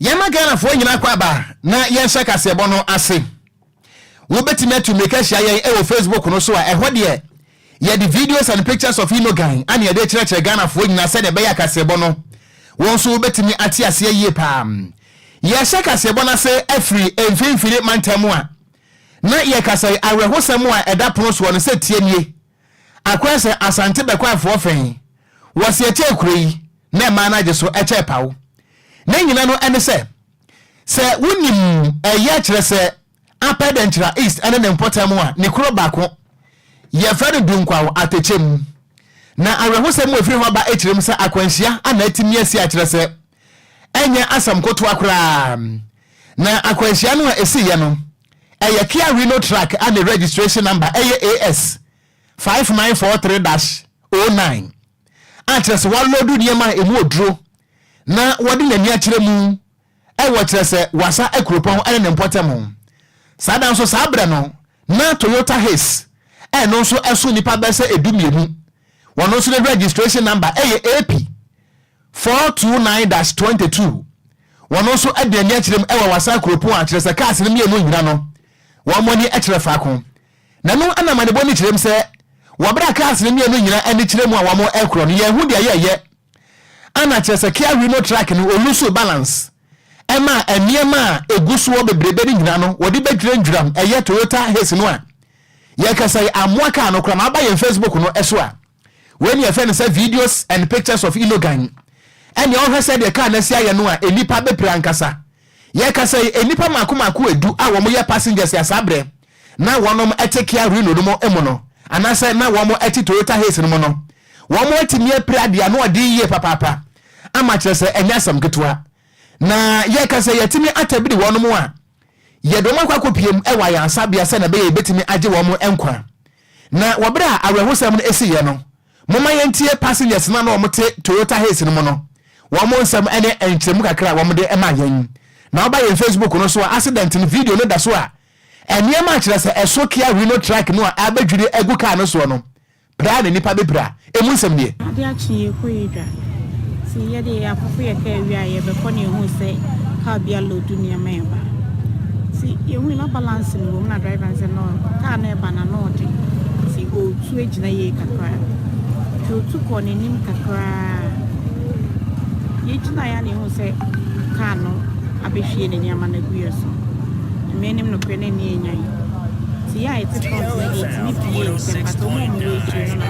Yama Ghana for nyina kwaba na yenhye kasebo no ase. Wo betime to make share ye e Facebook no so a ehwo de ye the videos and pictures of Inogan and ye de kire Ghana for nyina se de be ya kasebo no. Won so betime ate ase yie pam. Ye hye kasebo na se afri emfimfiri mantemu a. Na ye kasai awehosem a eda pono so no se tienie. Akwa se asante bekwa afo fen. Wo se eche kurei na ma na je so eche pawo. Na nyina no ene se wunim eye kire se apedentra east ene ne importamu a ne kro bako ye fere dunkwawo atechem na arehosem afiri ho ba ekirem se akwanhia ana atimi asi a kire se enye asam koto akra na akwanhia no a esi ye no eye Kia Reno track and the registration number AS 5943-09 atres wallodu niema emu odro na wodi na nia kire mu wo kire se wasa ekropon ene ne importamu sada nso sabra no na Toyota Hiace no nso eso nipa bese edumienu wono nso the registration number AP 429-22 wono nso adani akirem wasa ekropon a kire se cars ne mienu nyina no wo moni ekire faako na no anamane boni kirem se wabra cars ne mienu nyina ani kirem a wo mo ekro no ye hu de ye ana kire se Kia Reno track no oluso balance ema eniema egusuo bebrebe ni nyina no wodi bedwendwram eye Toyota Hiace no a ye kasai amoaka no kra na ba ye Facebook no eso a when ye fan say videos and pictures of Inogan and you all said the car na sia ye no a enipa be prankasa ye kasai enipa makomako edu a wo mo ye passengers ya sabre na wonom ete Kia Reno no mo emo no anase na wo mo ete Toyota Hiace no mo no wo mo etimi aprade no odi ye papapa ama kire se enyasam ketwa na ye kase yetimi atabiri wono a ye do makwa kopiem ewa ya sabia se na be ye betimi age wo mo enkwa na wobra awehosam no esi ye no moma yentie passengers na no mote Toyota Hiace no mo no wo mo nsam ene enkyem kakra wo mo de ema yan na oba ye Facebook no so accident no video no da so a eniema kire se eso Kia Reno track no a abedwire egu car no so no bra na nipa be bra emu nsam die ade achi ekoyedwa si ye de afufu ye ka wi aye be kone hu se ka bia lodu ni ameba si ye hu na balance ni wo na driver say no ka na eba na no de si o tu ejina ye kakra tu ko ni nim kakra ye jina ya ni hu se ka no abehwie ni ama na guye so menim no kwene ni enyan si ya ite front ni ni pie se pato mo mo we jina na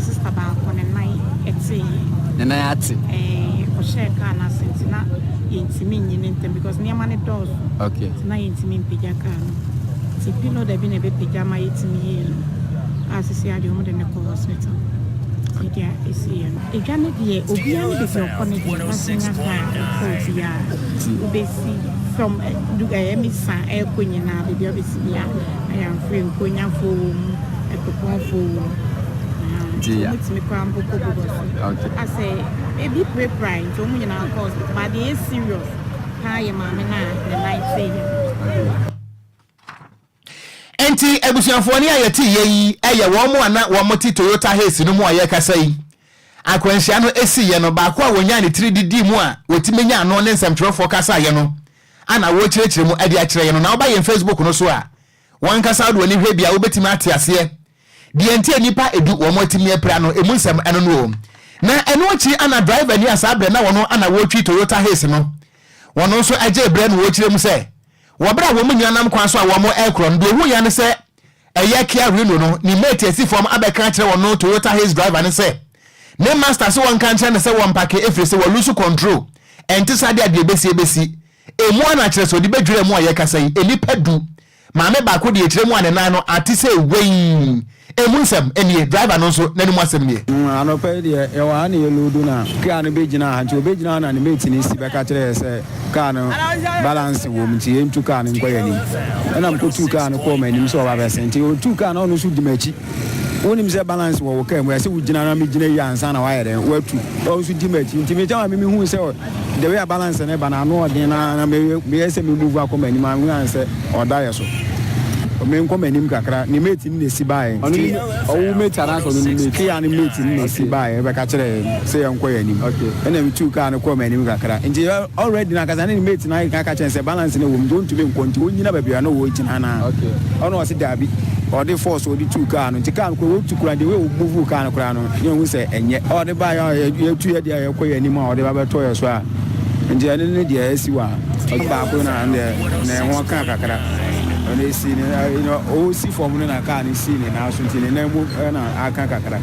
sister ba ko ne nai etse na yati o share kana sentina yintimi nyine ntem because niama ne doors okay na yintimi mpija kana ti pilo da bi ne be pijama yitimi ye asisi ade omo de ne ko hospital idia esi ye ejane die obi an be se okone di asenya ha ko dia ubesi from emisa ekonyina be bi obesi ya I am free konya fo ekopon fo yeah. Okay. I say, maybe pre-prime, so we now cause, but they is serious. Hi, mama, the night say. Enti ebusuanfoni ayeti yeyi eye wo mo ana wo moti Toyota Hiace no mo aye kasai akwanhia no esi ye no ba kwa wonya ne 3D mu a wotimenya no ne nsamtwerefo kasa ye no ana wo kirekire mu ade akire ye no na wo ba ye Facebook no so a won kasa do ni hwe bia wo betimi ate ase die ntie nipa edu wo motimi apra no emu nsam eno no na eno chi ana driver ni asabre na wono ana wo twi Toyota Hiace no wono so age ebre no wo kire mu se wo bra wo munyanam kwan so a wo mo aircron do hu ya ne se eye Kia Reno no ni mate asi form abeka kire wono Toyota Hiace driver ne se ne master so won kan kire ne se won pake efre se wo lose control enti sade ade ebesi emu ana kire so di bedwire mu aye kasa yi enipa du maame ba ko de kire mu ane nan no atise wey emunsem enie driver no so nani mu asem nie anope de e wa na ye lodu na car no begina ha nti obegina na ne mate ni si beka kire se car no balance wo mti entu car no nkoya ni na mko tu car no ko manim so ba bese nti o tu car no no so dimachi wonim se balance wo ka mu ase wugina na me gina yi ansa na wa yere watu o so dimachi nti me jama me hu se the way balance ne ba na no odin na me ese me move akoma ni ma hu anse oda ye so men ko manim kakra ni mate ni si bae o mate ara so no mate kia ni mate ni si bae be ka kire say enquire ni okay na mi tu ka no ko manim kakra nti already na kaza ni mate na ka kire say balance ni wo don't be nkonti onyina ba bia na wo gyina na okay ono wase dabi or the force or the two car no tika ko wo tu kura de we move car no kura no ye hu say enye or the buy ye tu ye de ko ye ni ma or the ba be to ye so a nti ene ne de asi wa ba ko na ho ka kakra oni si ni o si form no na ka ni si ni na so nti ni na mu na aka kakra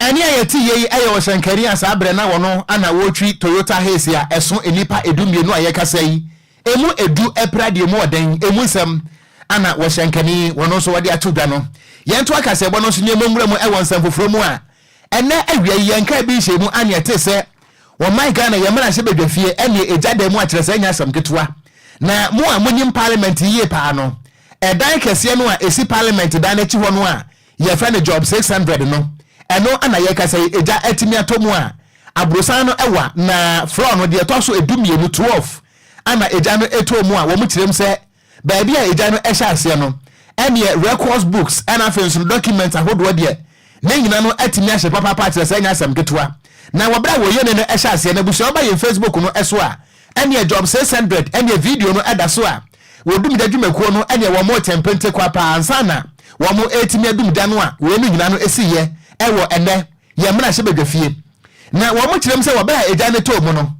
eni ayeti ye aye wo shankari asa abre na wono ana wotwi Toyota Haze ya eso enipa edumienu aye kasa yi emu edu eprade mu oden emu nsem ana wo shankani wono so wode atodwa no yento akase bo no so nyemo nwura mu e wonsam foforo mu a ene awia yenka bi hyemu ane ete se wo mai Ghana yemra hye bedwafie ene ejade mu akyerese anya asam ketwa na mu a munyim parliament yie pa no edan kese no a esi parliament dan na chi ho no a ye fa ne job 600 no eno ana ye kasa eja atimi atomu a abrosan no ewa na floor no de to so edumienu 12 ana eja no etomu a wo mu kirem se ba bia eja no ehya ase no ene records books ana fenso document ahodo de na nyina no atimi ahye papa pa kirese anya asam ketwa na wabra wo ye ne no ehya ase na buso ba ye Facebook no eso a ene job 600 ene video no eda so a wodum da dwumakuo no ene wo mo tempente kwa pa ansana wo mo etimi adum da no a we no nyina no esiye ewo ene yemra hye bedwafie na wo mo kirem se wo ba eja ne to mu no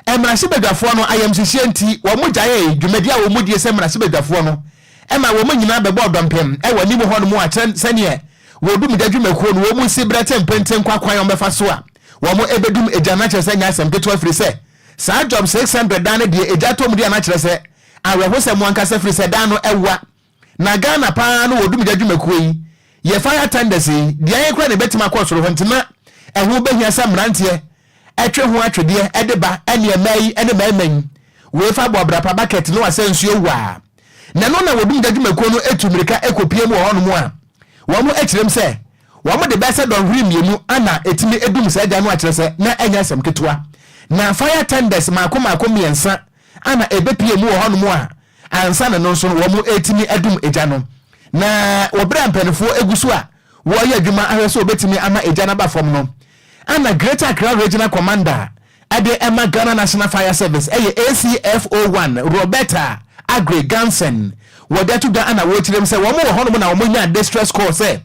emra hye bedwafo no ayamhyehyie nti wo mo gyae dwumadi a wo mo die se emra hye bedwafo no ema wo mo nyina bebo dompem ewo ni mo ho no mo a sene wo dum da dwumakuo no wo mo si bra tempente kwa kwan yo befa so a wo mo ebedum eja na kyerese nya asem keto afiri se sa job 600 dan de eja to mu dia na kyerese aweho se mo ankasa afiri se dan no ewa na Ghana pa no wo dum da dwumakuo yi ye fire tendency dia ye kra ne betima kwosoro hontima ehu behia sa mrantie etwe ho atwede edeba ene mai ene mai we fa bobra pa bucket no asensuo wa na no na wodum da dwumakuo no etumirika ekopie mu ho no mu a wo mo ekirem se wo mo de bese don hwiri mienu ana etimi edum sa ja no akyerese na enya asem ketwa na fire tendency makoma miensa ana ebepie mu ho no mu a ansa na no so wo mo etimi edum eja no na obra mpanefo egusu a wo ye adwuma ahweso obetimi ama eja na ba fom no ana Greater Accra Regional Commander ade Emma Ghana National Fire Service ACFO1 Roberta Agri Gansen wodatu ga ana wo kirem se wo mo ho no na wo nya distress call se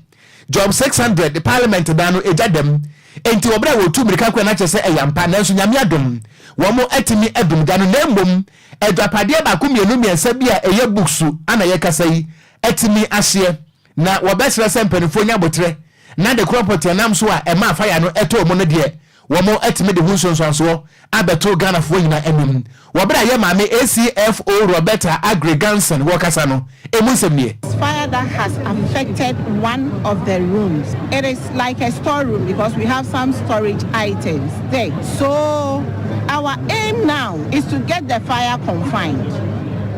job 600 the parliament dano eja dem enti obra wo tu mirika kwa na kyese eyampa nanso nyame adom wo mo atimi adum dano na mbom edwapade ba ko mienu miensa bia eye booksu ana ye kasa yi atimi ahye na wo besra sempanifo nya botre na de property nam so a ema fire no eto mo no de wo mo atimi de hunsonso abeto Ghana fo nyina emim wo bra ye maame ACFO Roberta Agri Gansen wo kasa no emunsem fire that has affected one of the rooms. It is like a storeroom because we have some storage items there. So our aim now is to get the fire confined.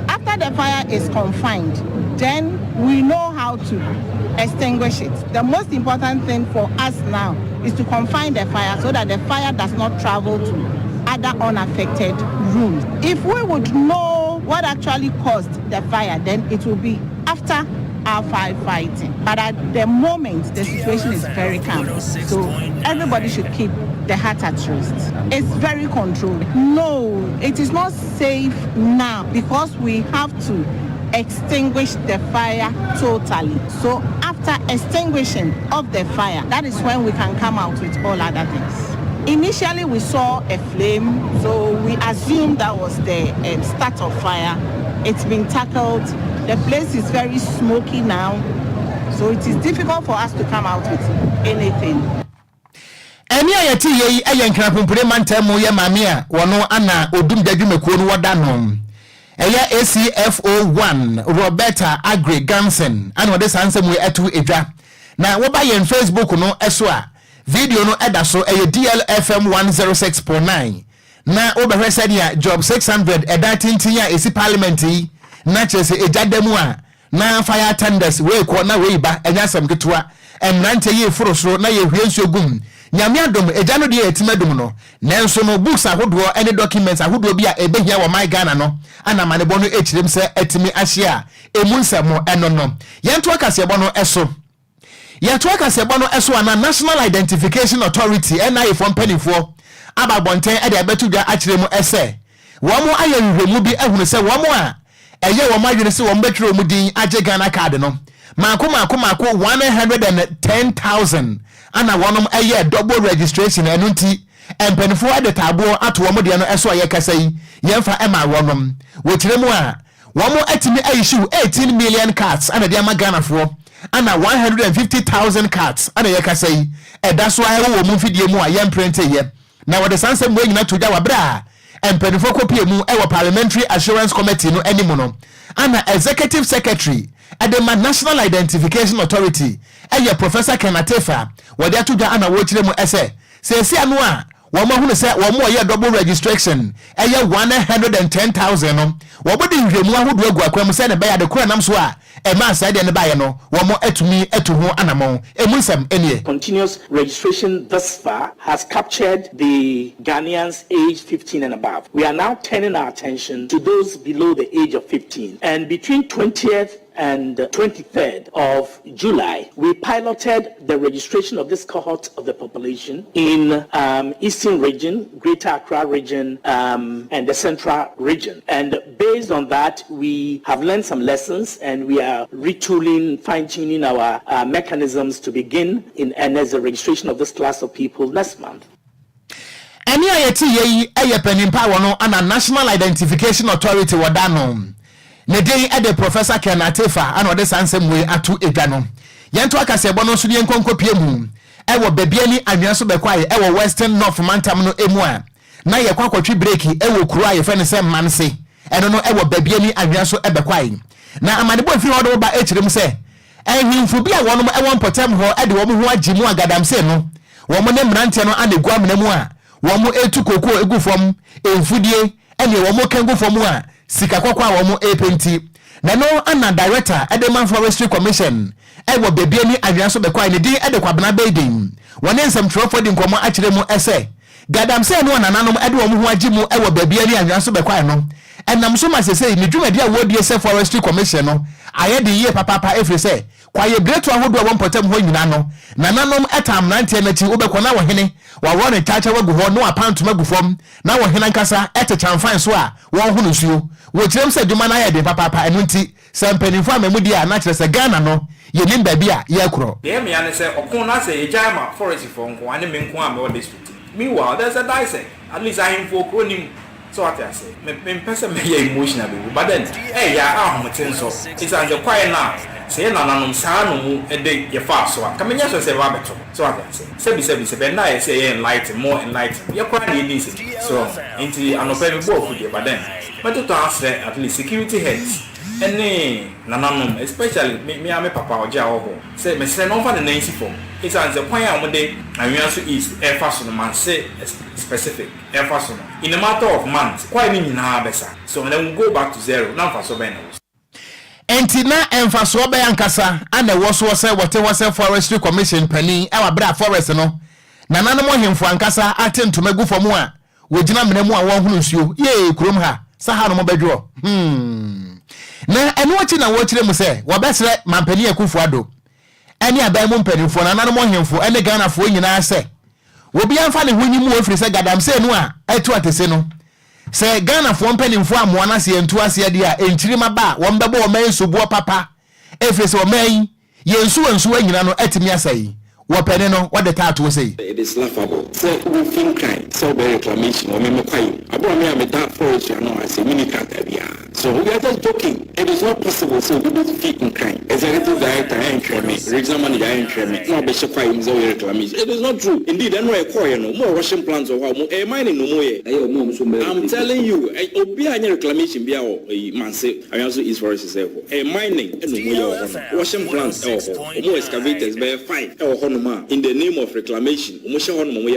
After the fire is confined, then we know how to extinguish it. The most important thing for us now is to confine the fire so that the fire does not travel to other unaffected rooms. If we would know what actually caused the fire, then it will be after our firefighting. But at the moment, the situation is very calm. So everybody should keep the heart at rest. It's very controlled. No, it is not safe now because we have to extinguish the fire totally. So after extinguishing of the fire, that is when we can come out with all other things. Initially, we saw a flame, so we assumed that was the start of fire. It's been tackled. The place is very smoky now, so it is difficult for us to come out with anything. Eni ayati ye ayenkra pompure mantemu ye mamia wono ana odum dadwumekuo no woda no eya ACFO1 Roberta Agri Gansen ana wode sansem we etu edwa na wo ba ye Facebook no eso a video no eda so eye DLFM 106.9 na obehwese dia job 600 eda tintinya esi parliament yi na chese ejademu a na fire tenders we ko na we ba enya sam ketwa emrante ye forosoro na ye hwiensu ogum nyame adom eja no de etimedum no nanso no books ahodo any documents ahodo bi a ebehia wo my Ghana no ana manebo no echirem se etimi ahye a emunsemo eno no yento akasebo no eso ana National Identification Authority NIA from penifo aba bonten e de abetudwa akiremu ese wo mo ayehwehwemu bi ehunu se wo mo a eye wo madwene se wo mbetro mu din age Ghana card no mako 110,000 ana wonom eye double registration enu nti empenifo ade tabo ato wo mo de no eso ye kasa yi yemfa ema wonom wo kiremu a wo mo atimi ayishu 18 million cards ana de ama Ghana fo ana 150,000 cards ana ye kasa yi eda so aye wo mu fidie mu a yem print ye na wo de sanse mu nyina to ja wabra empenifo kopie mu ewo Parliamentary Assurance Committee no animo no ana Executive Secretary Adema National Identification Authority eye Professor Kenatefa wode atudwa ana wo kire mu ese se anu a wo ma hunu se wo mo ye double registration eye 110,000 no wo bodi hwemu ahodo agu akwam se ne be ya de kura nam so a e ma side ne ba ye no wo mo atumi atuhu anamon emunsem enie. Continuous registration thus far has captured the Ghanaians aged 15 and above. We are now turning our attention to those below the age of 15, and between 20th and 23rd of July, we piloted the registration of this cohort of the population in Eastern region, Greater Accra region, and the Central region. And based on that, we have learned some lessons, and we are retooling, fine-tuning our mechanisms to begin in earnest the registration of this class of people next month. Any ayeti ye penimpa wono ana National Identification Authority wadano. Ne dey ede Professor Kenatefa ana ode sansem we atu edwa no yento akasebo no so yenkonkopie mu ewo babiani anwea so bekwae ewo Western North Mantam no emu a na ye kwakotwe breaki ewo kuru a ye fe ne se manse eno no ewo babiani anwea so ebekwae na amadebo afi hodo ba echirem se ehwimfu bi a wonom ewo mpotem ho ede wo ho agimu agadamse no wo mo ne mrante no anegu amena mu a wo mo etu koko egu fom emfudie ene wo mo kangu fom a sika kwakwa wo mo epenti na no ana director Edeman Forestry Commission ewo bebiani anwea so bekwa ne din ede kwabena beidin wone nsem trofo di nkomo akire mu ese gadam se no nananom ede wo ho agimu ewo bebiani anwea so bekwa no enam so masese ni dwumadi a wodi ese Forestry Commission no aye de ye papa efre se kwaye breto ahodo wo mpotem ho nyina no nananom etam nante na chi ubekona wo hene wa wone chacha wagu ho no apantum agufom na wo hene nkasa etechamfan so a wo hunu suo wo tirem se dwuma na ye de papa enu nti sempanifo amemudi a na kire se Ghana no ye nim ba bia ye kro ye me ane se okon na se ejama forest for nko ane me nko am district meanwhile there's a dice at least I am for kronim. So what I say, me person me emotional baby, but then hey ya ahomten so it's an the quiet now say na nanom saa no mu e de ye fa so ka me nya so say ba beto so what I say say na I say enlighten more enlighten ye kwa na dey so into anope me bo food but then but to answer at least security heads any nanom especially me papa oja oho say me say no fa the 94 it's an the point am dey anwea so is air fa so no man say specific air fa so in a matter of months quite ni na besa so then we go back to zero na fa so ben enti na emfaso be yankasa ana woso se wote Forestry Commission pani ewa bra forest no nananom hemfo ankasa atentom agu fom a wogina menemu a won hunu nsuo ye kurom ha saha no mobadwo na eno wachi na wo kire mu se wobesre mampani akufo ado eni aban mu mpanifo nananom hemfo ene Ghana fo nyina se obi amfa ne honyi mu ofiri se gadam se no a etu atese no se Ghana fo mpanimfo amoa na se entu ase de a enchirima ba wo mbebo o man sobuo papa efiri se o man yensu anyina no etimi asai wo pene no wo de tato sei it is laughable so we think crime so be reclamation o me kwai abo me am that forest no as a mini cracker bia so we are just joking it is not possible so we don't think in crime executive director Enquiries regional manager Enquiries no be she kwai mzo reclamation it is not true indeed I know e call no more washing plants or how mining no more I'm telling you obi anya reclamation bia o man say I also is forest is there mining no more washing plants more excavators by 5 in the name of reclamation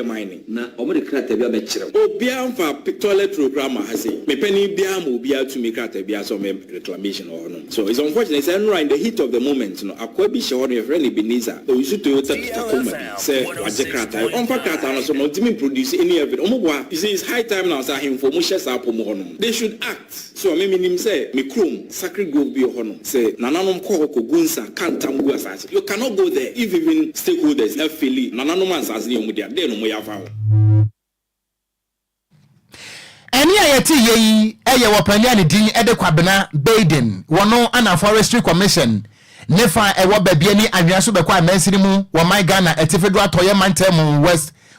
mining na omo de krata bia be kire obi amfa toilet program ha say me pani bia ma obi atu me krata be some reclamation or no. So it's unfortunate. It's in the heat of the moment. No, Akwabi Shawani, a friend Ebenezer. So you should do it at Takuma. Say, Wajekrata. On Fakata, so not to produce any of it. You see, it's high time now. Say him for Musha Sapo. They should act. So I mean, him say, MiPROMO Sacred Grove be honor. Say, Nananum Koko Gunsa can't tambu assassin. You cannot go there if even stakeholders have feeling. Nananum assassin with their den on your vow. Any ayeti ye eye wopanya din ede kwabena Baden wono ana forestry commission nefa ewo babia ni anwea so bekwa amansiri mu wo my Ghana etifedu atoye mantem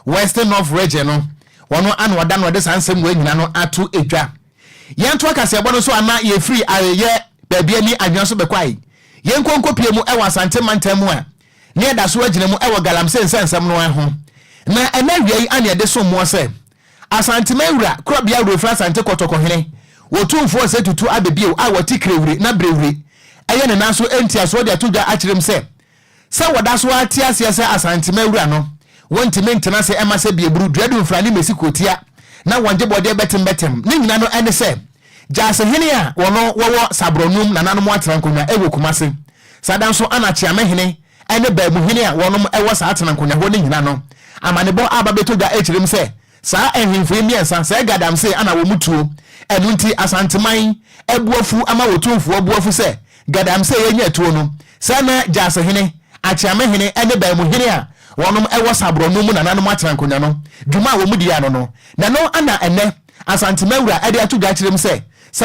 western north region no wono ana wada no de sansem we nyina no atu edwa yento akase ebo no so ana ye free ayeye babia ni anwea so bekwa ye nkonkopie mu ewa asante mantem mu a ne eda so agina mu ewo galamse nsensem no ho na enawia ana de so mo se asante mawura krobia rofra asante kotoko hene wotumfo se tutu abebie a wati krewure na brewure eye ne naso entiaso de atudwa akirem se wada so atiase se asante mawura no wonti mentena se ema se bieburu dredu mfrani mesikotia na wonje bode betem ne nyina no ene se jase hene a wono wowo sabronum na nanom atrankonya ewo kumase sadan so anachia mehene ene baamu hene a wonom ewo sa atrankonya ho ne nyina no amanebo aba betudwa akirem se sa ehimfo miensa sa gadam se ana wo mutuo enunti asanteman ebuafu ama wotumfo ebuafu se gadam se yenya tuo no sa na jase hene achiame hene ene ba mu hene a wonom ewo sabro no mu nananom atrankonya no dwuma wo mudia no na no ana ene asantemawura ade atu ga kirem se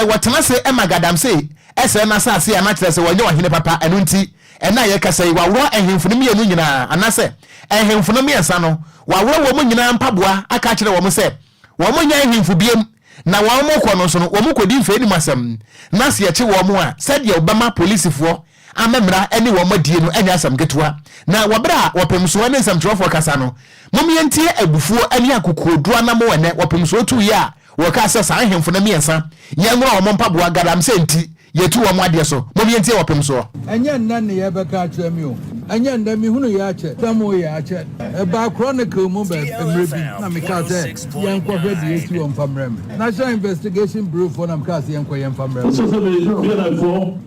wotena se ema gadam se ese na sa se ama kire se wonye wo hene papa enunti ena ye kasai wawro ehimfo no mienu nyina anase ehimfo no miensa no wawro wo mu nyina mpaboa aka kire wo mu se wo mu nya ehimfo biem na wo mu kɔ no so no wo mu kodi mfe ni masam na se ye che wo mu a said ye obama policefo amemra ene wo madie no anya asam getua na wobra wopemso ne nsam trofo kasa no mom yentie abufuo ani akokoodua na mo ene wopemso tu ye a wo ka se sa ehimfo na miensa ye ngro wo mpaboa gadam se nti yetu wo ade so mom yentie wopemso enye nna ne ye beka akyerɛ mi o enye nda mi hunu ya akyɛ samo ya akyɛ ba chronicle mu ba emrebi na me ka sɛ yen kɔ hwɛ de yetu wo mfamrem National Investigation Bureau for na me ka sɛ yen kɔ yen mfamrem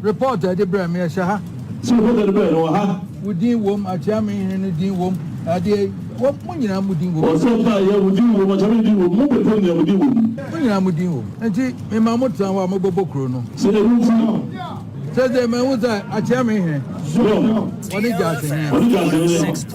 report de brem ye hye ha so what the bear or ha wudin wom akyame hene din wom ade wo munyina mudin wom so ta ye wudin wom akyame din wom mu beto ne wudin wom munyina mudin wom enti me ma mutran wa mobobɔ kro no so the room Sede me wuza akyame hene oni jase hene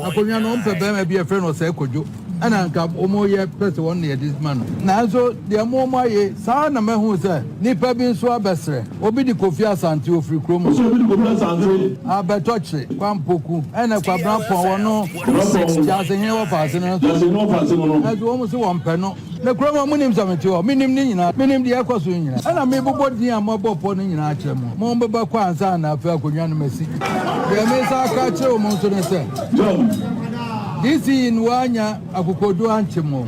akonya no mpe be ma bi e friend o se kodwo ana nka omo ye pese won ne this man na so de mo ye sa na me hu se nipa bi so abesre obi di Kofi Asante ofri kromo so obi di Kofi Asante abetoche kwampoku ene kwa brapon wono jase hene wo faase no so omo se won pe no na kromo munim samete o minim ni nyina minim de ekoso nyina ana me bobo din amabo po ni nyina akyere mo beba kwa ansa na afa akonwa no masi de me sa ka kye o mo so ne se this in wanya akokodu anchemo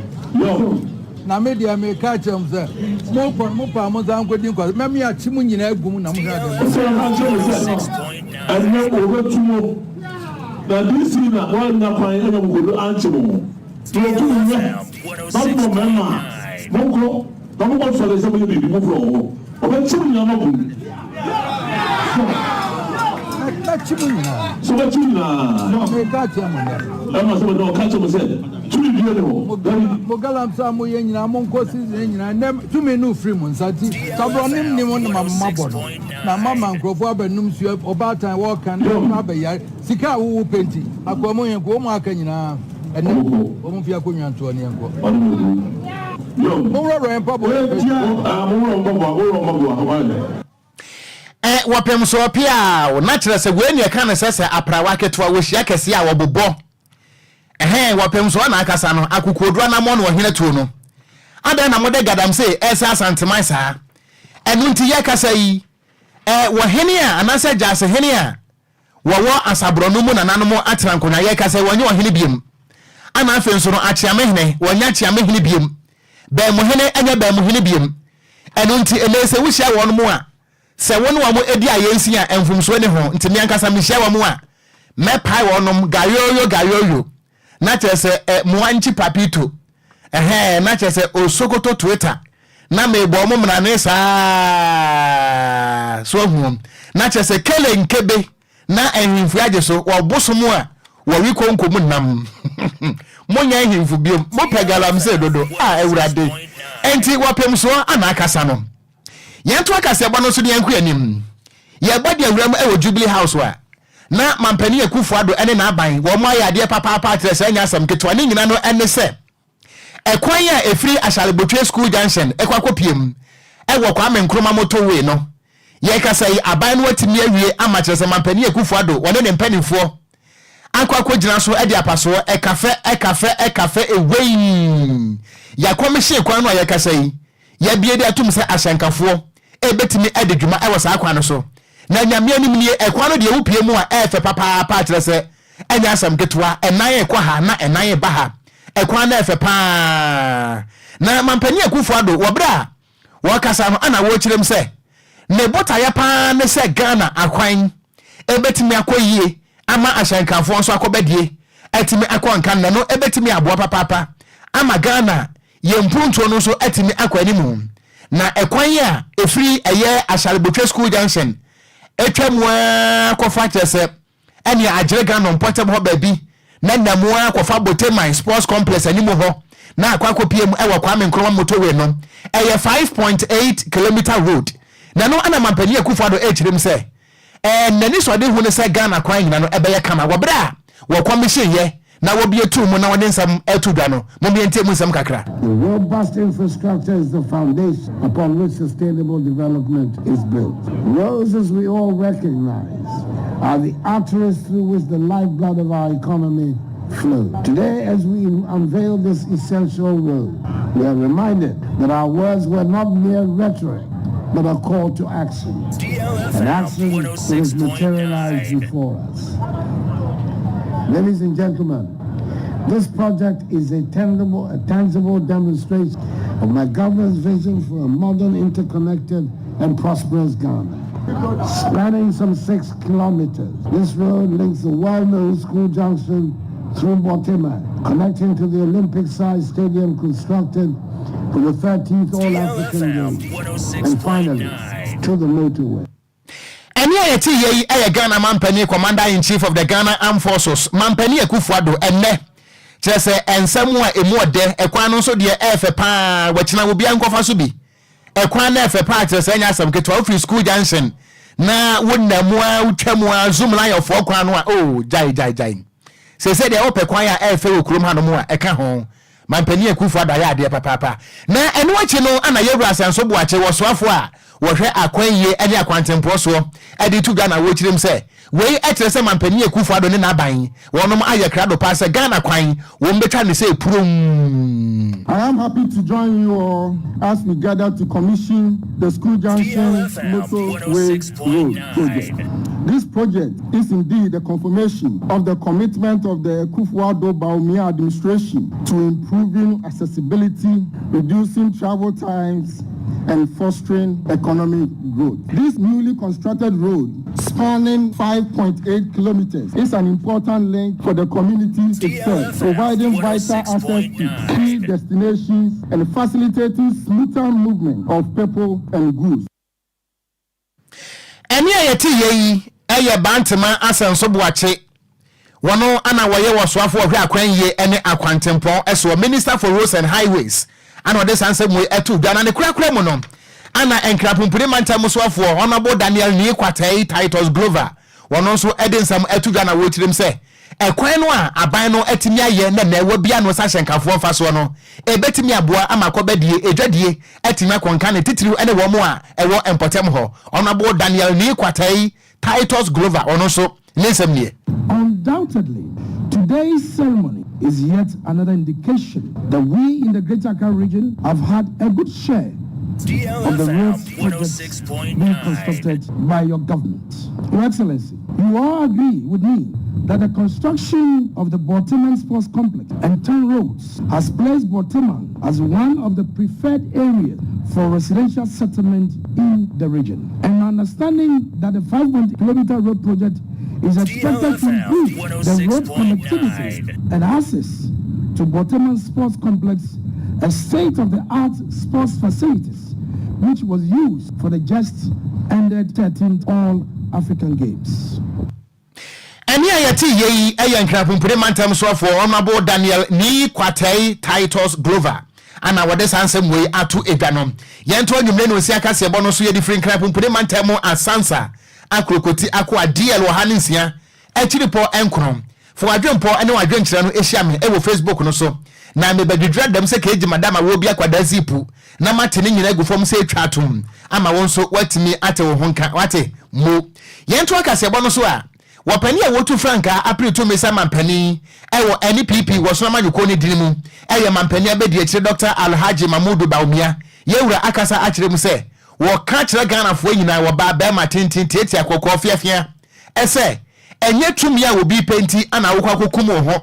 na media me ka chem se mo pa mo zan ko din kwa me me achimu nyina agum na mo hade and me over tumo that this in one na pan na akokodu anchemo to tu mo so le se mo bibi mo fro o be chimu nyina no bu Chimuna. So what you me ka chem na I'm so no catch me said to be beautiful mo galam sa mo ye nyina mo nko season nyina nem to me no free mo nsati sabro nim nim on mama bodo na mama nkrofo abanum su obatan wo kan na abayar sika wo penti akomo yen ko mo aka nyina ene o mo fi akonwa nto ne enko yo mo ro empa bo wapem so pia wo na kire se we ne ka ne sese aprawa ketwa wo hia kese a wo bobɔ wapem so na akasa no akokodua na mo no hene tuo no ada na mo de gadam se esa santeman saa enu nti ye kasa yi wo hene a anase jase hene a wo asabro no mu na nanom atrankonya ye kasa wo nye wo hene biem ana afen so no achiame hene wo nya achiame hene biem ba mo hene anya ba mo hene biem enu nti elese wo hia wo no mu a se wonu wa mo edi ayensi a enfumso ne ho ntimi ankasa mi hia wa mo a me pai wonom gayoyo na chese mo anchi papito na chese osokoto Twitter na me bo mo mna ne sa so hu na che se kele nkebe na ehimfu age so wo bosomo a wo wi konkomu nam monya ehimfu biom mo pegalam se dodo ewurade enti wo pem so ana akasa no yento akasa ba no so de yanku anim ye body awuram e Jubilee House wa na mampani Akufo-Addo ene na aban wo mo ayade papa atre se nya asam ketwa ne nyina no ene se ekwan ya efiri Ashalebotwe School Junction ekwakopiem ewo kwa menkroma motorway no ye kasa yi aban no watimi awie amache se mampani Akufo-Addo wone ne mpanifo akwakogina so ede apaso ekafe ewei ya komishe kwan no ye kasa yi ya bie de atum se ashankafo ebetimi ede dwuma ewo sa akwan no so na nyame anim nie ekwan no de wupie mu a efe papa kire se enya asam ketwa enan ekwa ha na enan ba ha ekwan na efe pa na mampani Akufo-Addo wobra wakasa no ana wo kirem se ne bota ya pa ne se Ghana akwan ebetimi akoyie ama ashankafo nso akobedie etimi akonkan na no ebetimi aboa papa ama Ghana yempunto no so etimi akwanimu na ekwan ya efiri eye Ashalebotwe School Junction etwamwa kofa chese eni agire Ghana mpotem ho baabi na namwa kofa Boteman Sports Complex animu ho na akwakopiem ewa kwa menkroma motorway no eye 5.8 km road na no ana mampani Akufo-Addo echirem se nani so de hu ne se Ghana kwan nyina no ebeye kama wobra wo commission ye na wo bie tu mu na wode nsam etudwa no mo bie ntem nsam kakra. The robust infrastructure is the foundation upon which sustainable development is built. Roads, as we all recognize, are the arteries through which the lifeblood of our economy flows. Today, as we unveil this essential road, we are reminded that our words were not mere rhetoric, but a call to action. An action that is materialized before us. Ladies and gentlemen, this project is a tangible demonstration of my government's vision for a modern, interconnected, and prosperous Ghana. Spanning some 6 kilometers, this road links the well-known school junction through Boteman, connecting to the Olympic-sized stadium constructed for the 13th All-African Games, and finally, to the motorway. Eti ye Ghana Mampani Commander-in-Chief of the Ghana Armed Forces Mampani Akufo-Addo enne chese ensemu a emu ode ekwan no so de efe pa wachina obi ankofa so bi ekwan na efe pa chese enya asam ke 12 School Junction na wonamu a utwamu a zoom line of okwan no a oh jai se de opekwan ya efe okurum hanom a eka ho Mampani Akufo-Addo ya ade papa na enu achi no ana yewura asanso boache wosoafo a wohwe akwanye ene akwantempo so ade tu Ghana wo kirem se wei etere se Mampani Akufo-Addo ne naban wonom aye krado pa se Ghana kwan wo mbetwa ne se purum. I am happy to join you all as we gather to commission the School Junction Motorway Road project. This project is indeed a confirmation of the commitment of the Akufo-Addo Bawumia administration to improving accessibility, reducing travel times, and fostering economic growth. This newly constructed road, spanning 5.8 kilometers, is an important link for the community itself, providing vital access to key destinations and facilitating smoother movement of people and goods. Eni ayeti yeyi eye bantema asenso boache wono ana woye wosoafo ohwe akwanye ene akwantempo eso Minister for Roads and Highways ana ode sanse mu etu dwana ne kura mu no ana enkrapumpure manta musoafo honorable Daniel Nhyiraba Titus Glover wono so ede nsam etu dwana wo tirem se ekwan no a aban no etimi aye na ewa bia no sa hyenkafo mfa so no ebetimi aboa amakobadie edwadie etimi akonka ne titiriu ene wo mo a ewo empotem ho honorable Daniel Nhyiraba Titus Glover ono so listen here. Undoubtedly, today's ceremony is yet another indication that we in the Greater Accra region have had a good share of the roads projects being constructed by your government. Your Excellency, you all agree with me that the construction of the Boteman Sports Complex and 10 roads has placed Boteman as one of the preferred areas for residential settlement in the region. And understanding that the 5-kilometer road project is expected to improve the road connectivity and access to Boteman Sports Complex a state-of-the-art sports facilities, which was used for the just ended 13th All-African Games. Any ayati ye ayankrapum premantam so for Honorable Daniel ni Kwatei Titus Glover. Ana wade sansem we atu edwanom. Yento nwumre no si akase ebo no so ye different krapum premantam asansa akrokoti akwa DL Ohanisia echiripo enkrom. For adwempo ene wadwenkyere no ehia me e wo Facebook no so. Na me badwedra dem se keji madama wo bia kwada zipu na matene nyina gufom se twatom ama wonso watimi ate wo honka wate mo yento akase ebo no so a wapani a wotu franka april to mesa mampani ewo NPP woso amanyuko ni dinimu eye mampani abedi akire Dr. Alhaji Mamudu Baumia yewura akasa akire mu se wo ka kire Ghana fo nyina wo ba ba matintin tieti akokọ fiafia ese enye tumi a obi penti ana wo kwakokum ho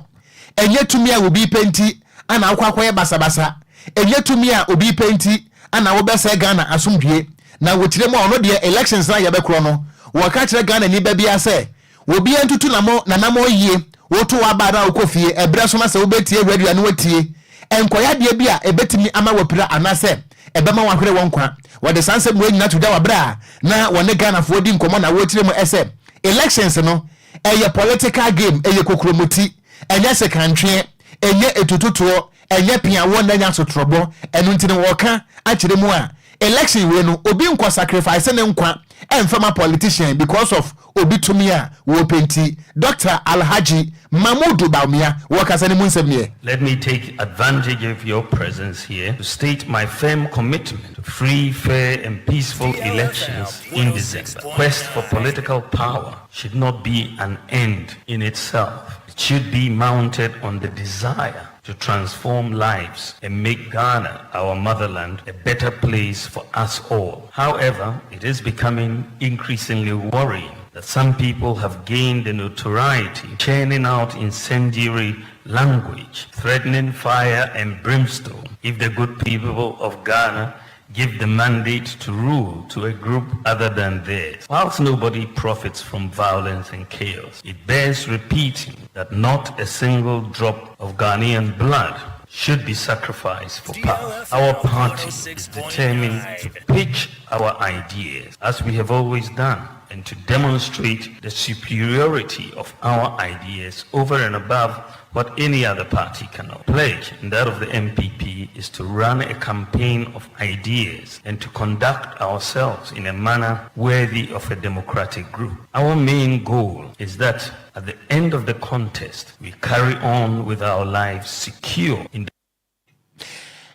enye tumi a obi penti ana wo kwakoye basabasa enye tumi a obi penti ana wo bese Ghana asomdwie na wo kire mu ono de elections na yebekro no wo ka kire Ghana ni ba bia se obi entutu na namo yie woto wabara okofie ebre so ma se obetie radio na watie enkoya de bia ebetimi ama wapira anase ebema wahwere wonkwa wode sanse mu nyina tuda wabra na wone Ghana fo di nkomo na wotire mu ese elections no eye political game eye kokromoti enye sekantwe enye etututo enye piawo na nya sotrobo enu ntine woka akire mu a election we no obi nko sacrifice ne nkwa emfama politician because of obi tumia wo penti Dr. Alhaji Mamudu Baumia wakasani munsebnie. Let me take advantage of your presence here to state my firm commitment to free, fair and peaceful elections in December. Quest for political power should not be an end in itself. It should be mounted on the desire to transform lives and make Ghana, our motherland, a better place for us all. However, it is becoming increasingly worrying that some people have gained the notoriety churning out incendiary language, threatening fire and brimstone if the good people of Ghana give the mandate to rule to a group other than theirs. Whilst nobody profits from violence and chaos, it bears repeating that not a single drop of Ghanaian blood should be sacrificed for power. Our party is determined to pitch our ideas, as we have always done, and to demonstrate the superiority of our ideas over and above what any other party cannot. Pledge, and that of the MPP, is to run a campaign of ideas and to conduct ourselves in a manner worthy of a democratic group. Our main goal is that at the end of the contest, we carry on with our lives secure in the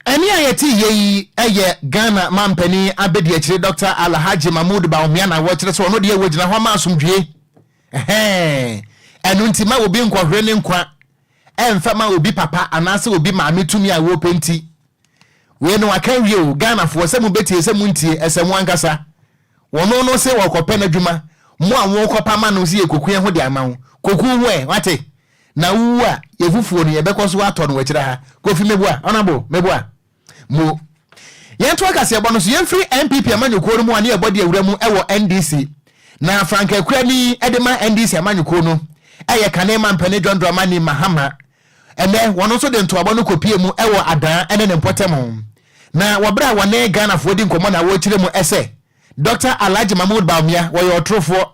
Any ayeti ye eye Ghana mampani abedi akire Dr. Alhaji Mamudu Baumia na wachire so no de wogina ho ma asomdwie enu ntima obi nkwohwe ne nkwa emfama obi papa anase obi maame tumi a wo penti we no akan wie o Ghana fo se mu betie se mu ntie esemu ankasa wono no se wokope na dwuma mo anwo kopa ma no se ekoku ho de ama ho koku ho wate na wu a yefufuo no yebekoso ato no wachira ha kofi mebua onabo mebua mo yento akase ebo no so yemfiri MPP amanyoko mu ane ebode awura mu ewo NDC na Frank Akrani edema NDC amanyoko no eye kanema mpane John Dramani Mahama ene wono so de ntoabo no kopie mu ewo adan ene ne mpotem na wabra wane Ghana fo di nkomo na wo kire mu ese Dr. Alhaji Mamudu Baumia wo yo trofo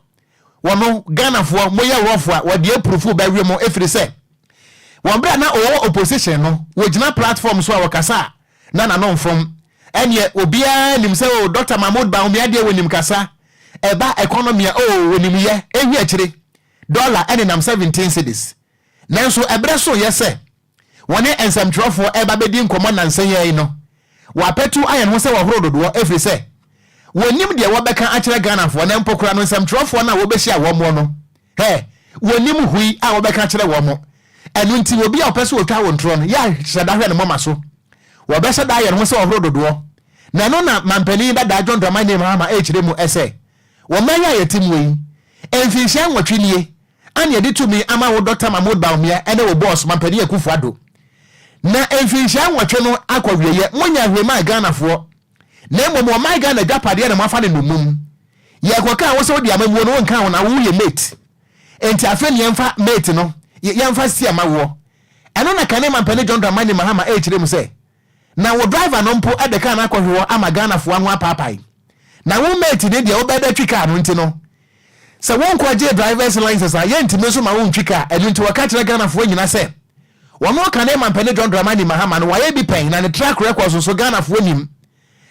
wono Ghana fo moye rofo a wo de approve ba wi mu efiri se wabra na owo opposition no wo gina platform so a wakasa na no from enye obia nim se o Dr. Mamudu Baumia de wonim kasa eba economy o wonim ye ehwi akire dollar ene nam 17 cedis nanso ebre so yese wone ensem trofo eba bedi nkomo na nsanye no wapetu ayen ho se wo horododo efri se wonim de wobeka akire Ghana fo na mpokura no nsem trofo na wo behia wo mo no wonim hui a wobeka akire wo mo enu nti obi a opese otwa wo ntro no ya hyedahwe ne mama so wo behia da ayen ho se wo horododo na no na mampani da John Dramani Mahama ekire mu ese wo manya yetimwe yi enfihia nwotwinie ani editumi ama wo Dr. Mamudu Baumia ene wo boss mampani Akufo-Addo na enfihia nwotwe no akwawieye munya hwema Ghana fo na momo my Ghana japade na mafa ne nomum ye koka wo se wo dia mamuo no nka wo na wo ye mate enti afeni yemfa mate no yemfa sia mawo eno na kane mampani John Dramani Mahama ekire mu se na wo driver no mpo e de car na akɔhwe ama Ghana fo anwa paapai na wo mate ne de wo bɛda twi car no nti no sɛ won kwaje driver's license a yɛntime so ma won twi car ɛno nti wɔka kyerɛ Ghana fo nyina sɛ wɔn ka ne mampane John Dramani Mahama no wɔyɛ bi pɛn na ne track record so Ghana fo nim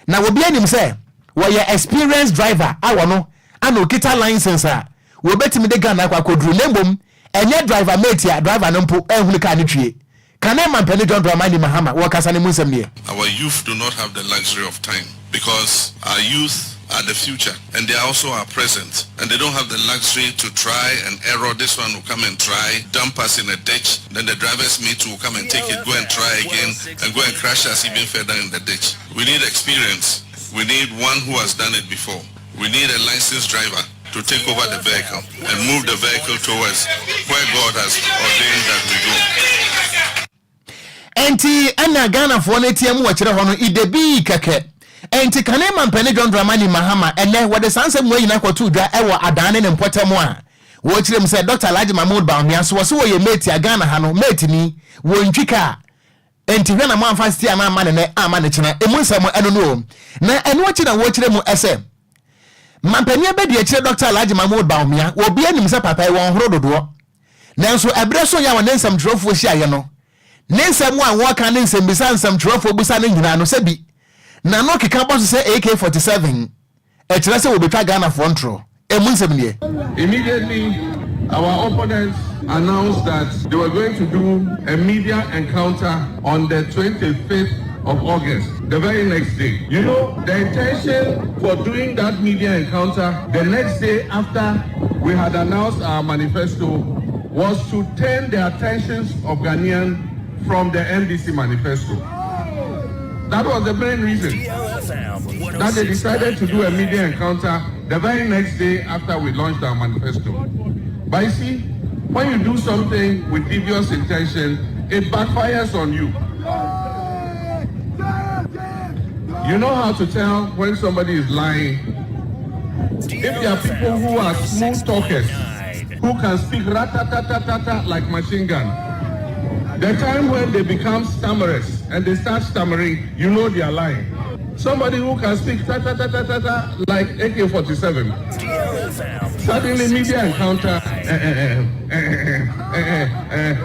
na wo bi anim sɛ wɔyɛ experienced driver a wɔno ana okita license a wo betimi de Ghana akɔduru nembom enye driver mate ya driver no mpo ehunu ka ne twie kan e man pene John Dramani Mahama wo kasa ne munsem ne. Our youth do not have the luxury of time because our youth are the future and they are also our present, and they don't have the luxury to try and error. This one will come and try, dump us in a ditch, then the driver's mate will come and take it, go and try again and go and crash us even further in the ditch. We need experience. We need one who has done it before. We need a licensed driver to take over the vehicle and move the vehicle towards where God has ordained that we go. Enti ana Ghana for ne tiam wo kire ho no idebi keke. Enti kane mampene John Dramani Mahama ene wo de sanse mu yina kwotu dwa e wo adane ne mpotem a wo kire mu se Dr. Alhaji Mahmoud Bawumia so wo se wo ye mate ya Ghana ha no mate ni wo ntwika. Enti hwe na mo amfa stia na ama ne ama ne kina emu nsam eno no na eno chi na wo kire mu ese mampani abedi akire Dr. Alhaji Mahmoud Bawumia wo bia nim se papa won horo dodo nanso ebre so ya won nsam trofo hia ye no nensam a wo ka nensam bisa nsam trofo busa ne nyina no se bi na no keka boss say AK47 e kire se wo betwa Ghana for ntro emu nsam ne. Immediately our opponents announced that they were going to do a media encounter on the 25th of August, the very next day. You know, the intention for doing that media encounter the next day after we had announced our manifesto was to turn the attentions of Ghanaians from the NDC manifesto. That was the main reason that they decided to do a media encounter the very next day after we launched our manifesto. But you see, when you do something with devious intention, it backfires on you. You know how to tell when somebody is lying. If there are people who are smooth talkers, who can speak rat-tat-tat-tat-tat like machine gun, the time when they become stammerers and they start stammering, you know they are lying. Somebody who can speak ta-ta-ta-ta-ta-ta like AK-47. Suddenly media encounter,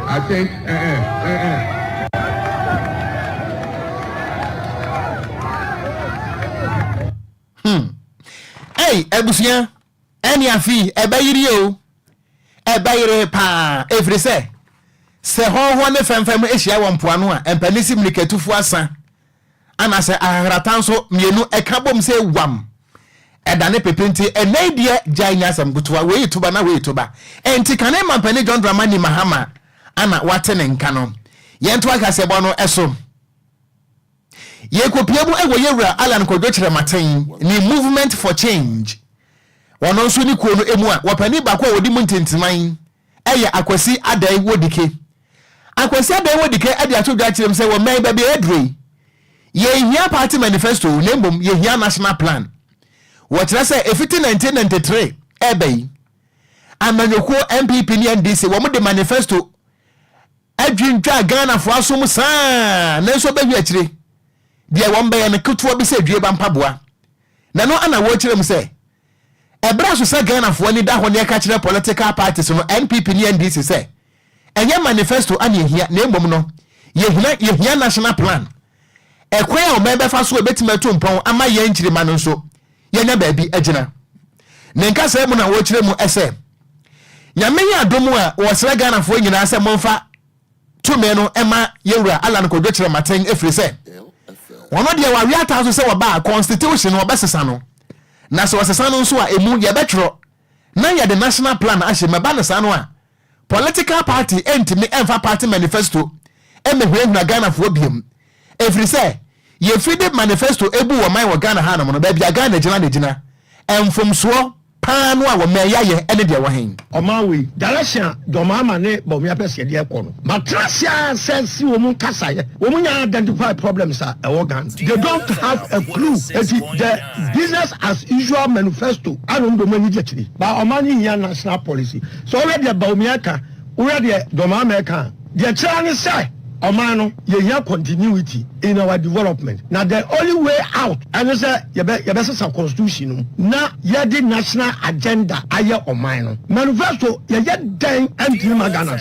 I think, Hey, ebusia, eni afi, ebayiri o. Ebayire pa, every say. Se ho ne femfem ehia wo mpoano a empanisi mliketufu asa. Ana se aharatan so mienu ekabom se wam. Edane pepenti enedie janya sam gutuwa we tuba na we tuba. Enti kane mampani John Dramani Mahama ana watene nka no. Yento aka se bo no eso. Ye kopiebu ewo yewura Alan Kwadwo kire maten ni movement for change. Wono nso ni kuo no emu a wapani ba kwa wodi mu ntintiman eye akwasi adai wodike. Akwasi adai wodike ade atodwa kire mse wo man ba be edrei. Ye hia party manifesto nembom ye hia national plan. What I say if it 1993 ebei amanyoko MPP ni NDC wo mo de manifesto adwintwa Ghana fo asom saa na so behwe akire de won be ne kutuo bi se due ba mpaboa na no ana wo kire mu se ebra so se Ghana fo ni da ho ne ka kire political parties no NPP ni NDC se enye manifesto ani hia na embom no ye hia national plan ekwe o mebe fa so ebetima tumpon ama ye nkire ma no so yenya baabi agina nenka se mu na wo kire mu ese nyame ya domu a wo sra Ghana fo nyina se momfa tume no ema yewura Alan Kwadwo kire maten efri se wono de wa wiata so se wo ba constitution wo besesa no na so wosesa no so a emu ye betro na ya the national plan ahye meba ne sa no a political party entimi emfa party manifesto emehwe na Ghana fo biem efri se ye free manifesto ebu wo man wo Ghana ha no no ba bia Ghana gina emfomso pano a wo meya ye ene de wo hen omawe direction do mama ne bo me apese de ekono matrasia sense wo mun kasa ye wo mun identify problems e wo Ghana. They don't have a clue. The business as usual manifesto I don't do many jechiri ba omani here national policy so already about me aka already do mama aka the challenge say Omano, you hear continuity in our development. Now the only way out, and it's a yabasa constitution. Now the national agenda aye Omano. Manifesto you get dying and Ghana.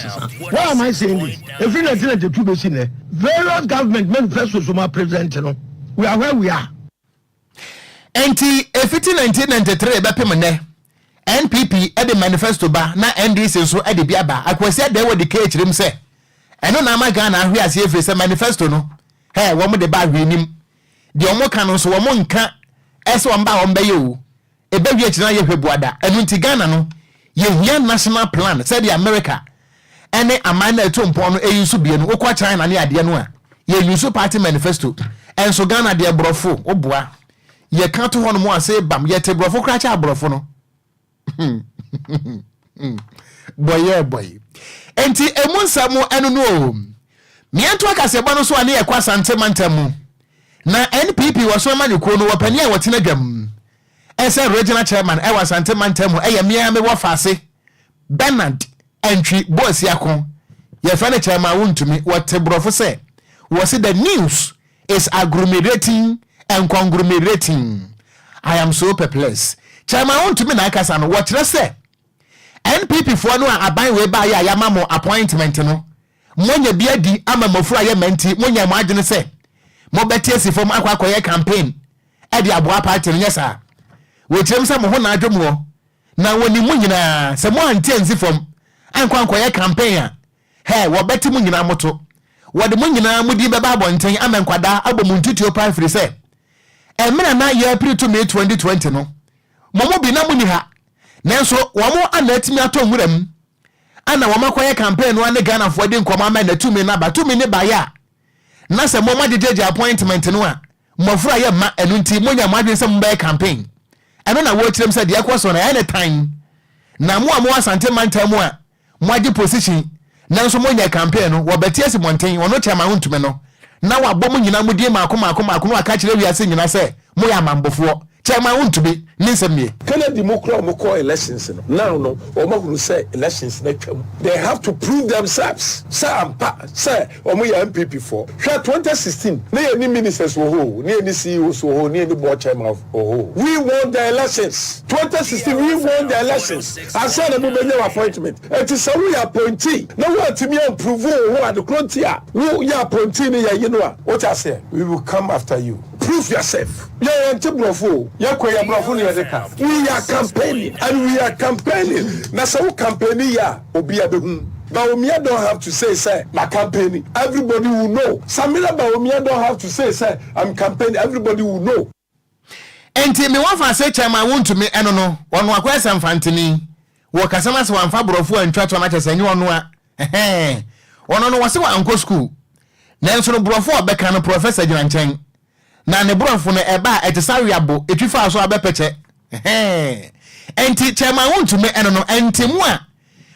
Why am I saying this? If you not the two basin, various government manifestos are present. We are where we are. Enti efiti 1993 bepemene NPP e de manifesto ba na NDC so e de bia ba akwese de wodi ka echirim se eno na ma Ghana ahwe ase efiri se manifesto no he wo mo de ba hwenim de omo ka no so wo mo nka ese wo mba wo mba ye o e ba hwe china ye hwebuada eno nti Ghana no ye hia national plan said the America ene amana eto mpo no eyusu bie no okwa China ne ade no a ye yusu party manifesto enso Ghana de brofo oboa ye can't hold more say bam ye te brofo kra cha brofo no boy enti emunsamu enu no mianto akaseba no so ane ye kwa santemantamu na NPP waso maniko no wapani a wotena dwam ese regional chairman e was santemantamu e ye mia me wofase Bernard entry boss yakon ye fane chairman wontumi wote brofo say was the news is agglomerating and conglomerating. I am so perplexed. Chairman want to me na kasa no what say NPP for no aban we ba ya mamo appointment no monye bia di ama mofura ye menti monye mo adwene say mo betiesi fom akwakoye campaign e di aboa party no yesa we chirem say mo ho na adwomo na woni mu nyina se mo antenzi fom ankwankoye campaign a he wo beti mu nyina moto wo de mu nyina mudi beba abonten amenkwada abomuntutuo pa free say emena na ye april to May 2020 no momo bi na muni ha nanso womo anatimi atonwuram ana womakoye campaign no ane Ghana fo de nkoma ma na tumi na ba tumi ne ba ya na se momo jejeje appointment no a mofura ye ma enu nti monya madwen se mba campaign eno na wo kirem se de ekoso na any time na mo amo asante mantam a mo agi position nanso monya campaign no wo betiesi monten wono chama huntumi no na wa bom nyina mudie maako aka kire wiase nyina se mo ya mambofo chema wontube nisemie Kennedy mokro moko elections no now no omahuru say elections na twam they have to prove themselves say omo ya MPP for 2016 na ye ni ministers wo ho na ye ni CEOs wo ho na ye ni board chairman wo ho we won the elections 2016 we won the elections I said na mo benye appointment it is we appointee na we atimi improve wo at the frontier we ya appointee ni ya you know what I say we will come after you prove yourself we are campaigning and we are campaigning na so campaigning ya obi abehu Baumia don't have to say my campaigning everybody will know Samira Baumia don't have to say I'm campaigning everybody will know enti me wan fa say chairman won to me eno no ono akwesa mfantini wo kasama se wan fa brofo antwa to na chese nyi ono a ono no wase wa anko school na enso no brofo obeka no professor gina nchen na ne brofo no eba etisariabo etwifa so abepeche enti chairman won to me eno no enti mu a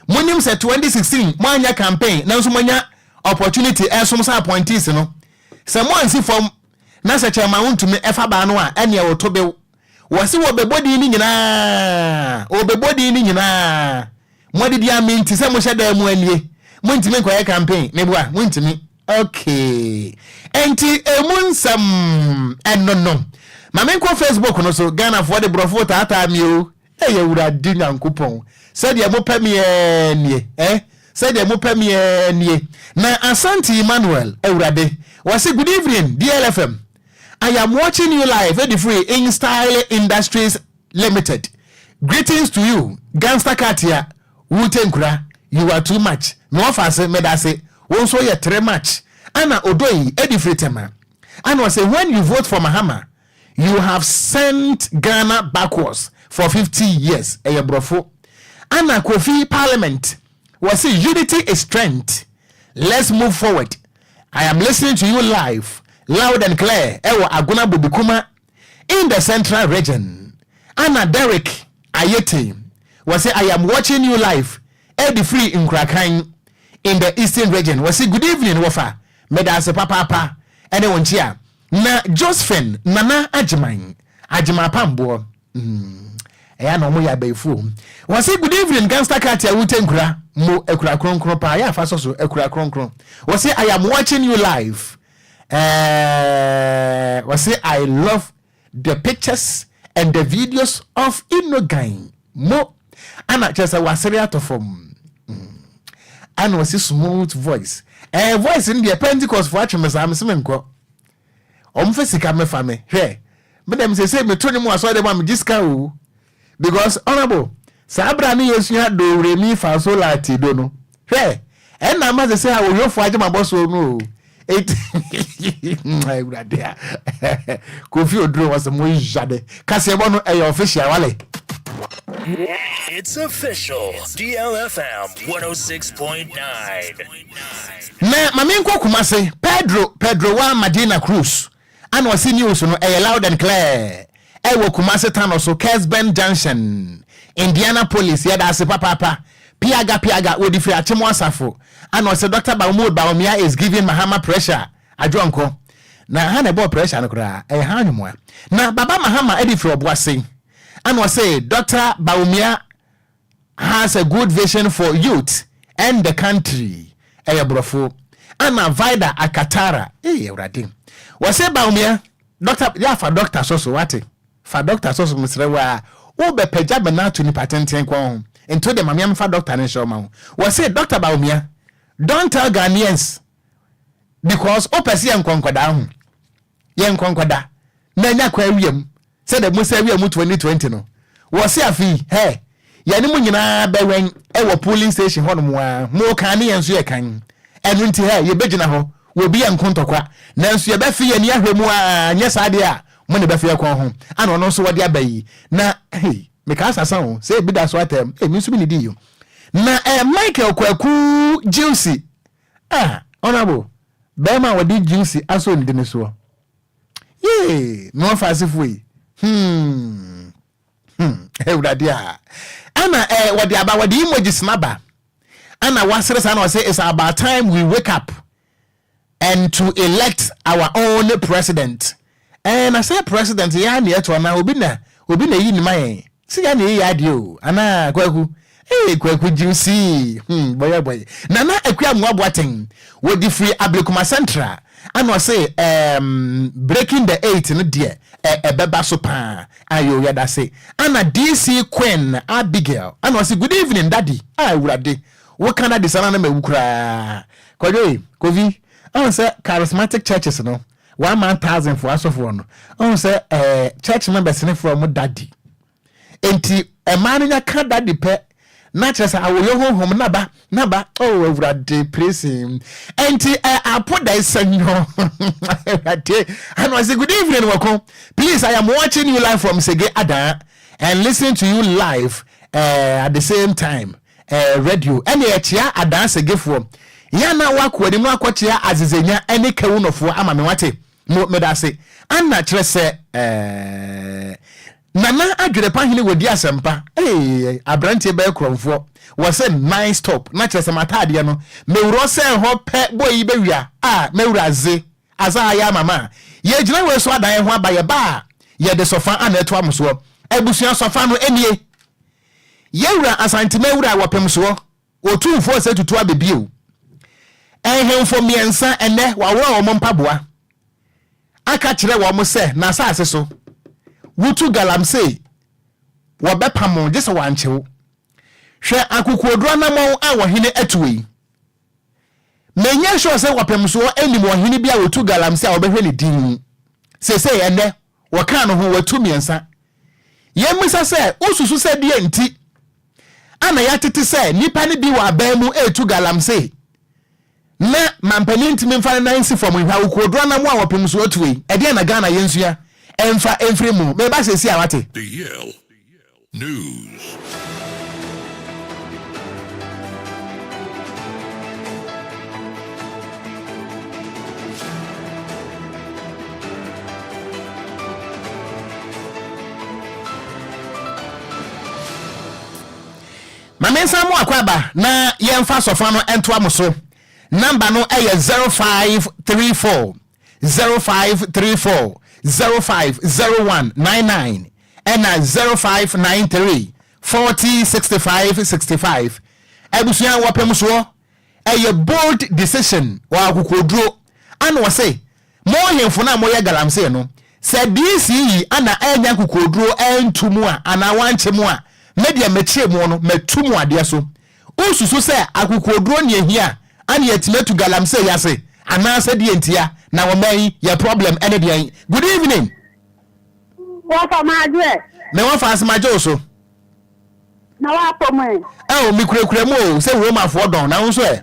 monim se 2016 mo anya campaign na nso monya opportunity esom sa appointees no se mo ansi form na se chairman won to me efa ba no a ene e wotobe wase wo bebodi ni nyina mo de dia minti se mo hyeda mu anie mo ntimi nkoye campaign ne bua mo ntimi okay enti emunsam enno mama nko Facebook no so Ghana for the brofo tata mi o eye wura di nyankopon said ye mo pamie nie said ye mo pamie nie na Asante Emmanuel ewurade wase good evening DLFM I am watching you live at the free in Style Industries Limited. Greetings to you Gangster Katia Wutenkura you are too much no fase medase wonso ye too much ana odoi edifree tema and was say when you vote for Mahama you have sent Ghana backwards for 50 years brofo ana Kofi Parliament was say unity is strength let's move forward I am listening to you live loud and clear ewa aguna bubikuma in the central region ana Derek Ayete was say I am watching you live edifree in Krakan in the eastern region was say good evening wofa medase papa anyone here na Josephine Nana Ajima Pambo eya no mo ya baifu won say good evening gangster cat ya wutenkura mo ekura kronkron pa ya fa so ekura kronkron won say I am watching you live won say I love the pictures and the videos of Inogain mo ana chesa wasere atofom and was a smooth voice voice in the Pentecost for achimesa amsemenko omfesika me fame he me dem say me toni mu aso de ba me diska o because honorable sabra ni yesu ya do re mi fa so lati do no he en na ma say ha wo yofo agema boss no it my brother Kofi Oduro was mo jade kase bo no e official wale. It's official. DLFM 106.9. Na mamenko kumase Pedro wa Medina Cruz. And was in news no loud and clear. E wo kumase town so Kesben Junction. Indianapolis ya da se papa. Piaga wo di fi achemo asafo. And was Dr. Baumia is giving Mahama pressure. Adwonko. Na ha na bo pressure no kra. E ha nwumo. Na baba Mahama edi fi oboase. And was say Dr. Baumia has a good vision for youth and the country. Brofo. And Vida Akatara. Uradi. Was say Baumia, Doctor, ya for Doctor Soso wate. For Doctor Soso Msrewa. Ube pejabe na to ni patenti enkwa. Into the mamiam for Doctor Nshoma. Was say Dr. Baumia, don't tell Ghanaians because opesi yankwankwada. Yankwankwada. Nanya kwa wiem. Said the Musa we 2020 no. Was say afi, hey. Yani mu nyina bewen e wo polling station ho no mo kan ne enso ye kan. Enu nti he ye begina ho. We bi enkontokwa. Nanso ye be fi ye ni ahwemu a nye sade a mo ne be fi ekon ho. Ana ono so wode abayi. Na hey, me ka asasa ho. Say bi da so atem. E mi nso bi ni di yo. Na Michael Kwaku Juicy. Honorable. Be ma wodi Juicy aso ndi ne so. Yee, no fasifu yi. Ewradia. Ana wadi emojis naba. Ana wasere sana say it's about time we wake up and to elect our own president. And I say president ya ni eto na obi na yi ni mai. Si ya ni ya dio. Ana Kwaku. Kwaku Juicy. Boy. Nana Akua Mwaboaten wo di free Ablekuma Central. And say breaking the 8 no dear beba so pa ayo ya da say ana DC Queen Abigail and was good evening daddy urade wo kana de sana na mewukura Kwadwo Kofi on say charismatic churches no 1,000 for us of one on say church members ni from daddy enti man nya ka daddy pe na chese awoyo honhom naba urade praise him enti apoda isanyo and was good evening welcome please I am watching you live from Sege Ada and listening to you live at the same time radio any chia Ada Sege for yana wako ni mwakochia azizenya any kewunofo ama me wate mo medase anna chese Nana adwere pa hene wodi asempa abrante be kromfo was a nice top na chese matade no mewuro se ho pe boyi be wia mewuraze azaya mama ye gina we so adan ho abaye ba ye de sofa aneto amso ebusuan sofa no enie ye wura asante mewura wopemso otumfo se tutu abebio ehemfo miensa ene wawura wo mpaboa aka kire wo mo se na asase so wutu galamse wabepamo jese wanchewo hwe akukuodro na mo a wohene atuwe menye sure se wapemso enim wohene bia wutu galamse a wobehwe ne din sese ene woka no ho watu miensa yemisa se ususu se die nti ana yatete se nipa ne bi wa abamu etu galamse na mampani ntimi mfa na nsi fom hwa akukuodro na mo a wapemso atuwe ede na Ghana yensua Emfa Enfremu, me ba se si awate. DL News. Mamensa mu akwaba na yemfa sofa no ento amoso. Number no eye 0534 0534 050199 ɛna 0593 40 65 65 abusua wapem so ɛyɛ bold decision wa akokoduro ana wɔse mo hemfo na mo yɛ galamsey no sɛ DCE ana anya akokoduro entumu a ana wanche mu a media mechie mu no metumu ade so ususu sɛ akokoduro ne ehia ana yɛtimetu galamsey yase ana sɛ die ntia na wo man your problem ene de. Good evening. What am I doing? Me wa fast ma jo na wa pomo mi kurekure mu se wo ma fo don na nso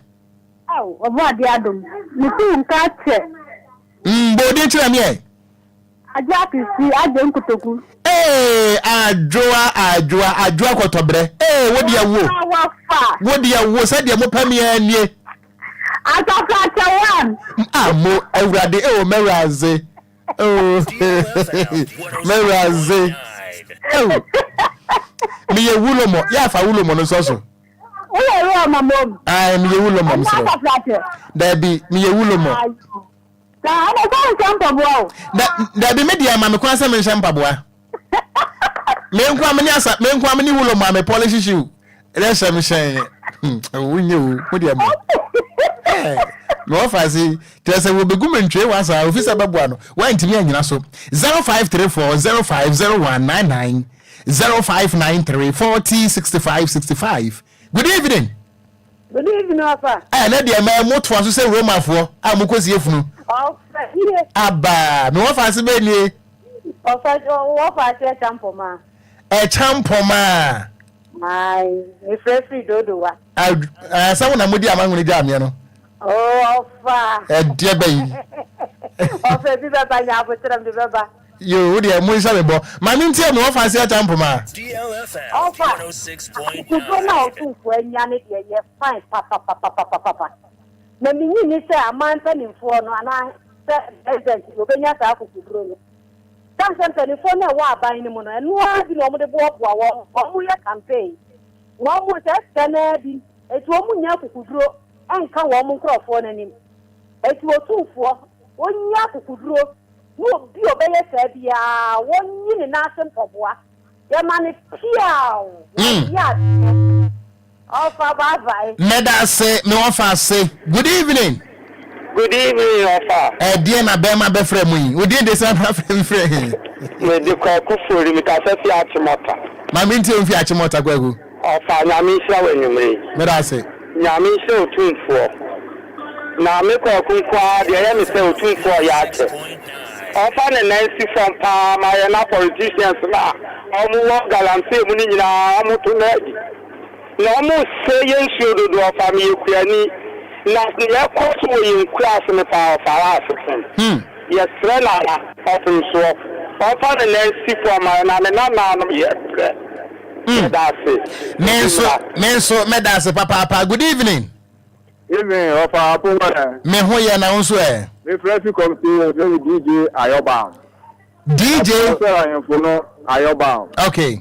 obo ade adom mi tu nka che bodi kire me aja kisi aje nkutoku adwoa kotobre wodi awo se de mo pam ya nie ataka one mo awurade meraze meraze mi ye wulo mo ya fa wulo mo no so so mi ye wulo mo so da bi mi ye wulo mo da ana ko champa boa da bi me dia ma me kwa se me champa boa me nkwa me ni asa me nkwa me ni wulo mo me polish shoe ele se me shen wunye wo dia mo no fazi tese wo begu mentwe wasa ofisa beboa no wa ntimi anyina so 0534050199 0593 40 65 65. Good evening. Good evening, Papa. Na dia ma moto aso se Roma fo a mokosi efunu. Aba, me wo fa se be ni. Wo fa se champoma. Champoma. Ai, me free dodo wa. Sa wona modi amanwuni ja me no. Ofa. Dia bayi. Ofa bi baba nya abotram bi baba. Yo, dia mo isa mebo. Ma mi ntie me wo fa se champoma. DLFM 106.9. Kuko na otunfo anya ne de ye fine papa. Na mi ni se amanta ni fo no ana se president obenya ta akukuduro no. Tansan ni fo na wa aban ni mo no enu a bi no mo de bo wo mo ye campaign. Wo mo se sana bi etu o mo nya akukuduro enka wo mo nkrofo na nim. Etu otunfo onya akukuduro no bi obeye se bia wonyi ni na asem poboa ye mani piao ya ofa bye meda se me ofa se good evening ofa die na be ma be frɛ mu yi odi de san frɛ me de ko fori mi ka se fi achimota ma mi nti mfi achimota kwagu ofa nya mi hia wanumre meda se nya mi se otunfo na me ko kunkwa de ya mi se otunfo ya ate ofa na nancy from pa my na politicians na omu galamsey mu ni nyina omu to na na omu say yensu dodo ofa mi ekuani na ya koso yin class me pa ofa african yes na open so ofa na nancy from na me na no yes that's it menso medase papa good evening evening ofa apoma me ho ye na unso me fresh come to DJ Ayoba. DJ Ayoba. Okay.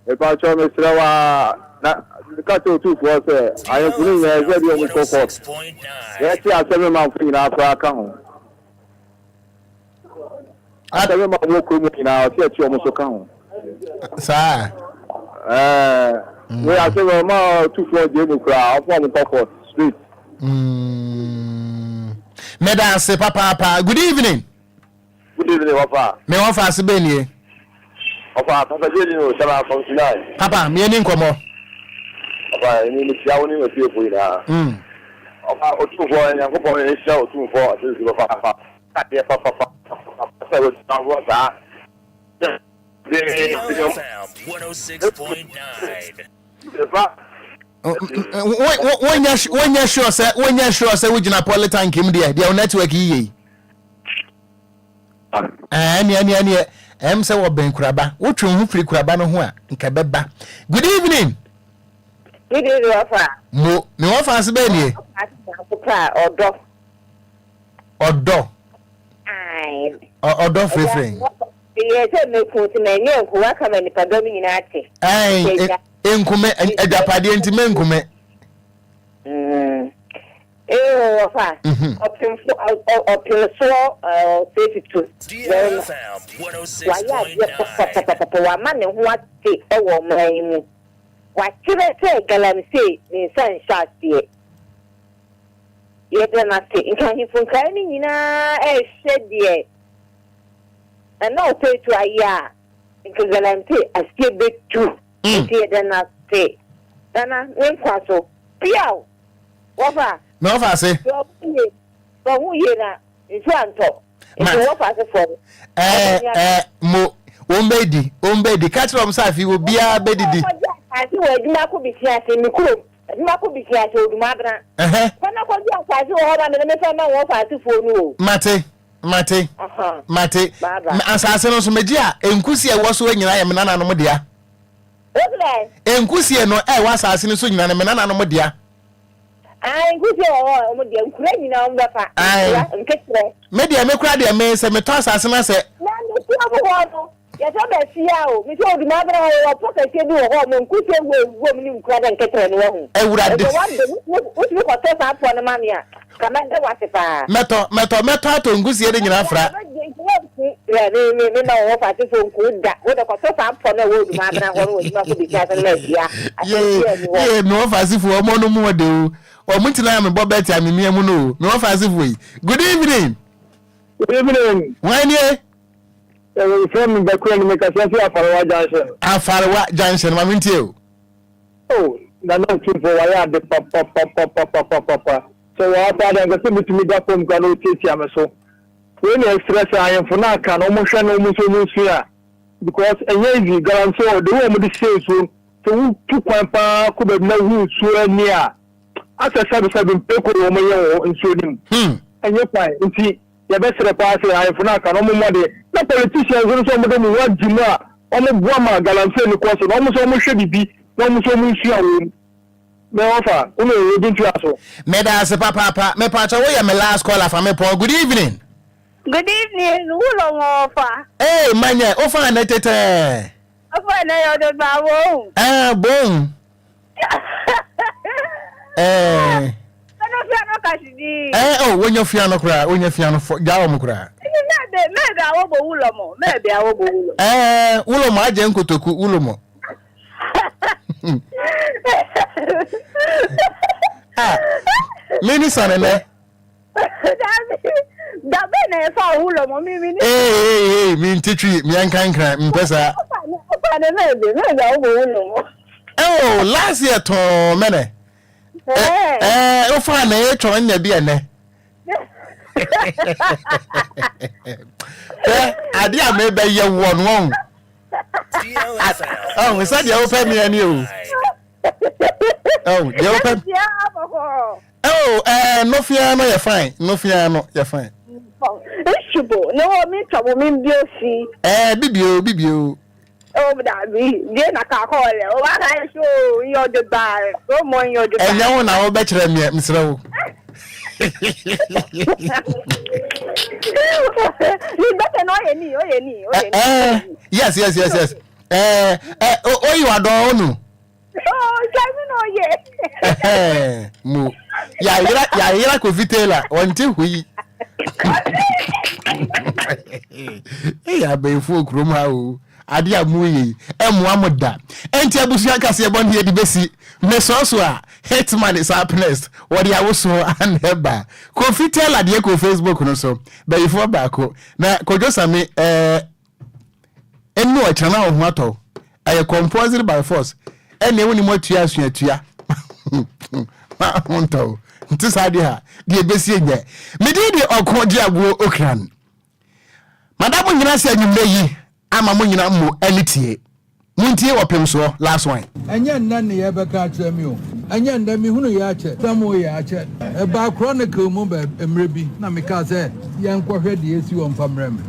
If I show me Srawa na kato tu for say Ayofunu ya ze bi omo kokko. Yes, ya 7 man free na afra ka ho. Ata we ma wo ko mu na o se ti omo so ka ho. Sa we are say ma tu for je mu kra of omo kokko street. Medase papa good evening. Good evening papa. Me won fa se be nie. Papa jeli no sala from tonight. Papa me ni nkomo. Papa ni tia woni o tie fo ina. Papa o tu fo nya ko po ni sia o tu fo ati si papa. Ka tie papa. Sa o ta wo ta. DLFM 106.9. When you sure say we jina politan kim there their network yi ani say wo ben kuraba wo twon hu firi kuraba no ho a nka beba. Good evening Ofa me wo fa se be nie odo odo free ye se me ko ti na nye ko wa kama ni padom nyina ate enkume ajapade ntime enkume Ofa. Opin so 32. DLFM 106.9. Wa ma ne ho ate e wo man mu. Wa kire se galamse ni san shatie. Ye de na te nkan hifun kan ni nyina e hwede. Na o te to aya. Nkan galamse asie betu. Ye de na te. Dana nkwaso. Piao. Wofa. No fa se. Ba hu ye na nso anto. Nso wofa se fo. Mo ombedi catch from safi obi a bedidi. Ati wo adwuma ko bi fiase mi kuro. Adwuma ko bi fiase oduma bra. Kana ko bi asase wo ba me fa ma wo fa se fo nu o. Mate. Asase no so meji a enkusi e wo so nyina ye menana no dia. Enkusi no e wa asase no so nyina ne menana no dia. Enkusi o mo dia nkura nyina o ba fa. Nketre. Media me kura de me se me to asase na se. Na no ti abo no. Ya to be sia o. Mi so oduma bra o poka se bi o ho mo nkusi wo mi nkura de nketre no ho. Ewurade. Wo ti ko to sa po na ma me a. Kama de wa se pa. Meto ato ngusi e de nyina fra. Me na wo fa se fo nku da. Wo de ko to sa po na wo oduma bra ho wo oduma ko bi sia se na bia. Ye me wo fa se fo mo no mu de o. O mutina me bobet am mi emu no. Me wo fa se fo yi. Good evening. Good evening. When ye? From the Queen make a sense of Afarawa Junction. Afarawa Junction, ma minti o. Oh, na no too for why the papa. So what I go to me that from Gano Titi am so. When you stress I am for na can almost no much here. Because a year guarantee the way with the sales so 2.5 could have no who so near. As I said, I've been paying for my own shooting. And you're fine. See, the best repass I am for na can almost money. The politicians also some of them want Jima, almost Guama, Galamse, almost should be, almost almost me offer, we didn't you also. Me da se papa, me pacha we am last caller for me Paul. Good evening. Good evening, who long offer? Hey, manya, offer na tete. Offer na yo de bawo. Boom. No kashidi. When you feel no cry, when you feel no for jawo kura. Me da wo bo ulomo, me be awo bo ulomo. Ulomo aje nkotoku ulomo. Mini sanele. Da bene fa ulomo mi. Hey, mi ntitwi mi ankankra mpesa. Opa ne me da wo bo ulomo. Last year to mene. Ofa na e tro nya bi ene. Adi a me be ye won. We said you open me and you. You open. No fear, no, you're fine. No fear, no, you're fine. No, me trouble me beauty. Bibio. Oh, that be. Then I can't call it. Oh, I show you're the bar. Go more, you're the bar. And now I'll bet you, Mr. You better know any. Yes. You are done. Mo. Ya ko vitela. Onti hui. Ya be fu okrom ha o. Ade amuyi. Emu amoda. Enti abusu akase e bon here di besi. Me so a hitman is happiness. What ya wo so aneba. Ko vitela de ko Facebook no so. Be ifo ba ko. Na Kwadwo Sammy enu o chana o huato. Aye composed by force. Ene woni mo tua asuatua. Ma honto. Nti sade ha. De besi enye. Me di Okogyeabour Ocran. Madam nyina se anyumle yi. Ama mo nyina mo anitie. Muntie wopem so last one. Anya nna ne ye beka kire mi o. Anya nda mi hunu ya che. Samo ya che. Ba chronicle mu be emre bi na me ka se ye nkwohwe de esi wo mfamrem.